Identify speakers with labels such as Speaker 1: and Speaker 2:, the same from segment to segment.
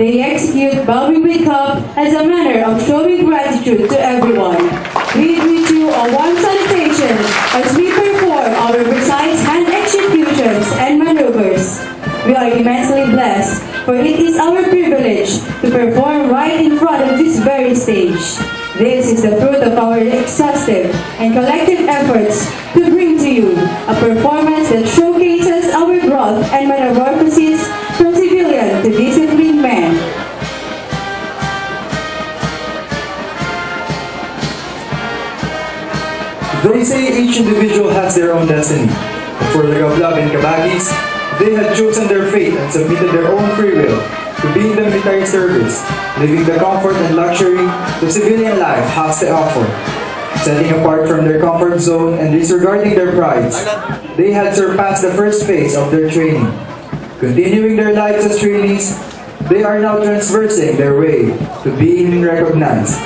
Speaker 1: They execute bowing with cup as a manner of showing gratitude to everyone. We greet you a warm salutation as we perform our precise hand executions and maneuvers. We are immensely blessed, for it is our privilege to perform right in front of this very stage. This is the fruit of our exhaustive and collective efforts to bring to you a performance that showcases our growth and metamorphosis from civilian to disciplined man.
Speaker 2: They say each individual has their own destiny. But for Lagablab and Kabagis, they had chosen their fate and submitted their own free will to be in the military service, living the comfort and luxury the civilian life has to offer. Setting apart from their comfort zone and disregarding their prides, they had surpassed the first phase of their training. Continuing their lives as trainees, they are now transversing their way to being recognized.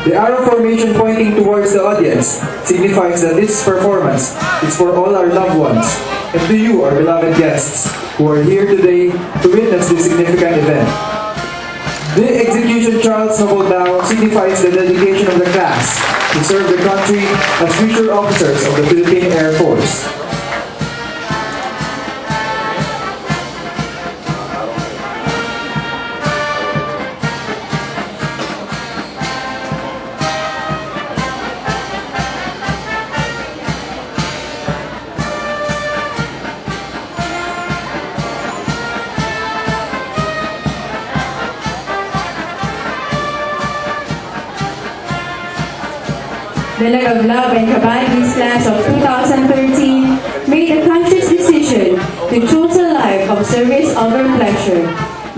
Speaker 2: The arrow formation pointing towards the audience signifies that this performance is for all our loved ones and to you, our beloved guests, who are here today to witness this significant event. The execution child's noble bow signifies the dedication of the class to serve the country as future officers of the Philippine Air Force.
Speaker 1: The Lagablab and Kabagis class of 2013 made the country's decision to choose a life of service over pleasure.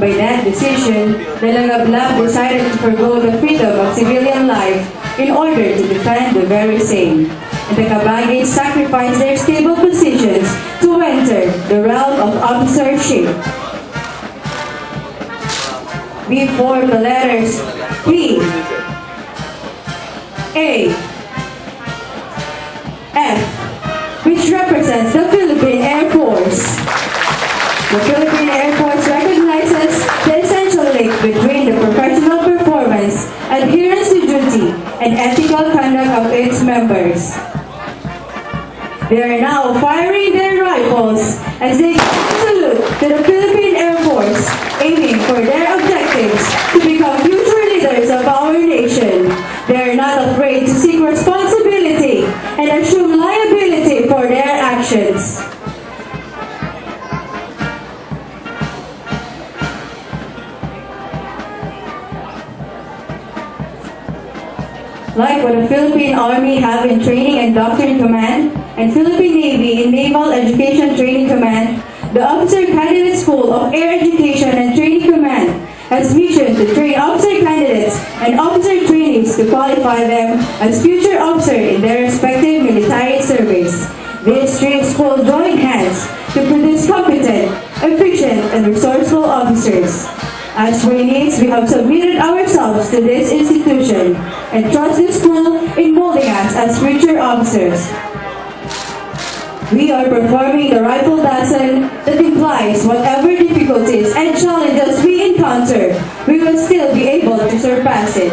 Speaker 1: By that decision, the Lagablab decided to forgo the freedom of civilian life in order to defend the very same. And the Kabagis sacrificed their stable positions to enter the realm of officership. We form the letters P, A, F, which represents the Philippine Air Force. The Philippine Air Force recognizes the essential link between the professional performance, adherence to duty, and ethical conduct of its members. They are now firing their rifles as they salute to the Philippine Air Force, aiming for their objectives to become future leaders of our nation. They are not afraid to seek responsibility and assume liability for their actions. Like what the Philippine Army have in Training and Doctrine Command and Philippine Navy in Naval Education Training Command, the Officer Candidate School of Air Education and Training Command has mission to train officer candidates and officer trainees to qualify them as future officers in their respective military service. These three schools join hands to produce competent, efficient, and resourceful officers. As trainees, we have submitted ourselves to this institution and trust the school in molding us as future officers. We are performing the rifle lesson that implies whatever difficulties and challenges we encounter, we will still be able to surpass it.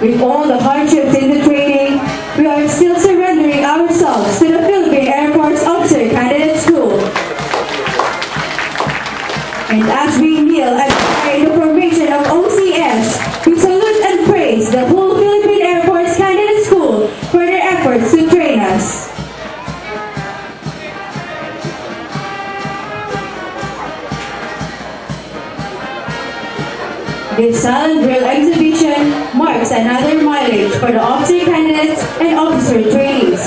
Speaker 1: With all the hardships in the training, we are still surrendering ourselves to the Philippine Air Force Officer Candidate School. And as we kneel and pray the formation of OCS, we salute and praise the whole Philippine Air Force Candidate School for their efforts to train us. This silent drill exhibition marks another mileage for the officer candidates and officer trainees.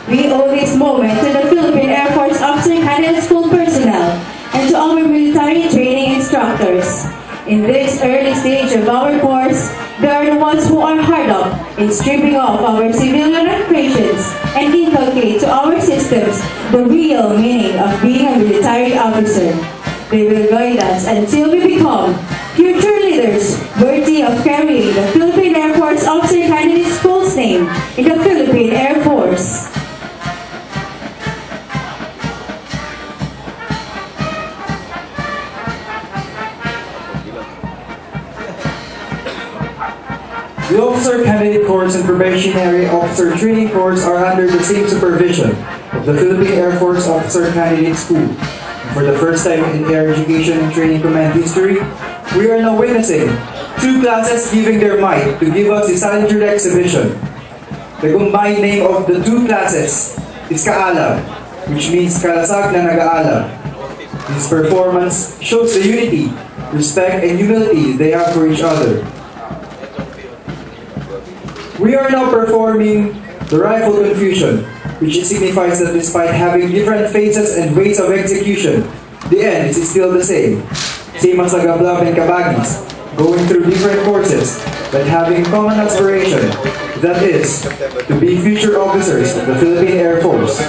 Speaker 1: We owe this moment to the Philippine Air Force Officer Candidate School personnel and to our military training instructors. In this early stage of our course, they are the ones who are hard up in stripping off our civilian operations and inculcate to our systems the real meaning of being a military officer. They will guide us until we become future leaders worthy of carrying the Philippine Air Force Officer Candidate School's name in the Philippine Air Force.
Speaker 2: The Officer Candidate Course and Probationary Officer Training Course are under the same supervision of the Philippine Air Force Officer Candidate School. For the first time in Air Education and Training Command history, we are now witnessing two classes giving their might to give us the Challenger exhibition. The combined name of the two classes is Kaalab, which means kalasag na nag-aalab. This performance shows the unity, respect, and humility they have for each other. We are now performing the rifle confusion, which signifies that despite having different phases and ways of execution, the end is still the same. Same as Lagablab and Kabagis, going through different courses, but having common aspiration, that is, to be future officers of the Philippine Air Force.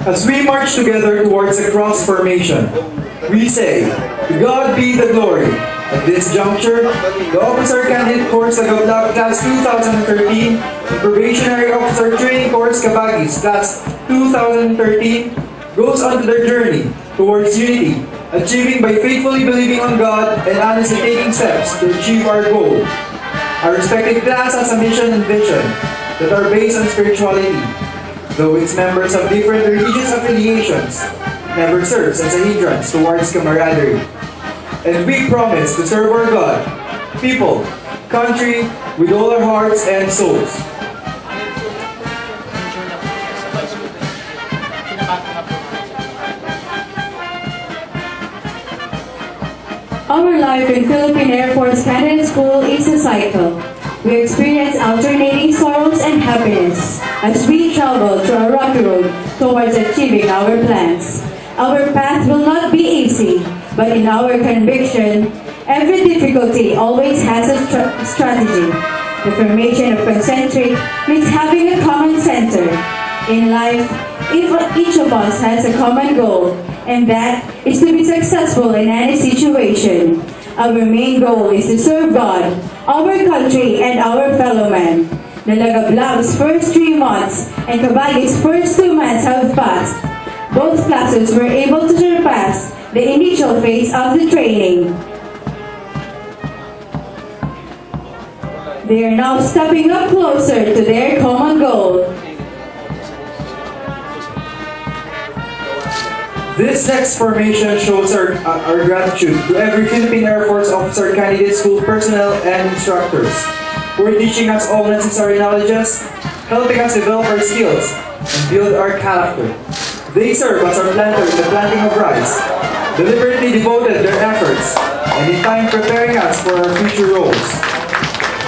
Speaker 2: As we march together towards a cross formation, we say, "To God be the glory." At this juncture, the Officer Candidate Course Lagablab Class 2013, Probationary Officer Training Course Kabagis Class 2013 goes on their journey towards unity, achieving by faithfully believing on God and honestly taking steps to achieve our goal. Our respective class has a mission and vision that are based on spirituality. Though its members have different religious affiliations, never serves as a hindrance towards camaraderie. And we promise to serve our God, people, country with all our hearts and souls.
Speaker 1: Our life in Philippine Air Force Candidate School is a cycle. We experience alternating sorrows and happiness as we travel through a rocky road towards achieving our plans. Our path will not be easy, but in our conviction, every difficulty always has a strategy. The formation of concentric means having a common center. In life, each of us has a common goal, and that is to be successful in any situation. Our main goal is to serve God, our country, and our fellow men. The Lagablab's first 3 months and Kabagis' first 2 months have passed. Both classes were able to surpass the initial phase of the training. They are now stepping up closer to their common goal.
Speaker 2: This next formation shows our gratitude to every Philippine Air Force Officer Candidate School personnel and instructors who are teaching us all necessary knowledges, helping us develop our skills, and build our character. They serve as our planters in the planting of rice, deliberately devoted their efforts, and in time preparing us for our future roles.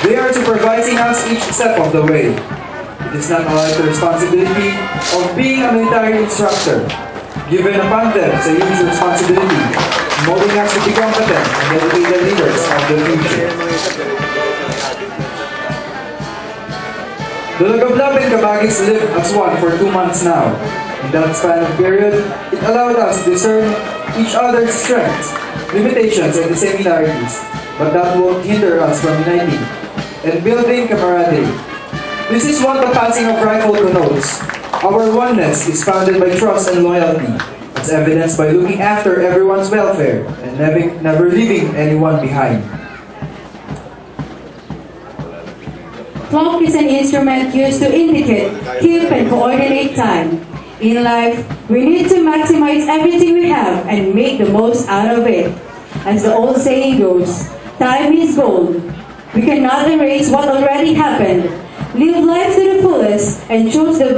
Speaker 2: They are supervising us each step of the way. It is not only the responsibility of being a military instructor, given upon them is a huge responsibility, molding us to be competent and dedicated leaders of the future. The Lagablab and Kabagis lived as one for 2 months now. In that span of period, it allowed us to discern each other's strengths, limitations, and the similarities, but that won't hinder us from uniting and building camaraderie. This is what the passing of rifle connotes. Our oneness is founded by trust and loyalty, as evidenced by looking after everyone's welfare and never leaving anyone behind.
Speaker 1: Clock is an instrument used to indicate, keep, and coordinate time. In life, we need to maximize everything we have and make the most out of it. As the old saying goes, time is gold. We cannot erase what already happened. Live life to the fullest and choose the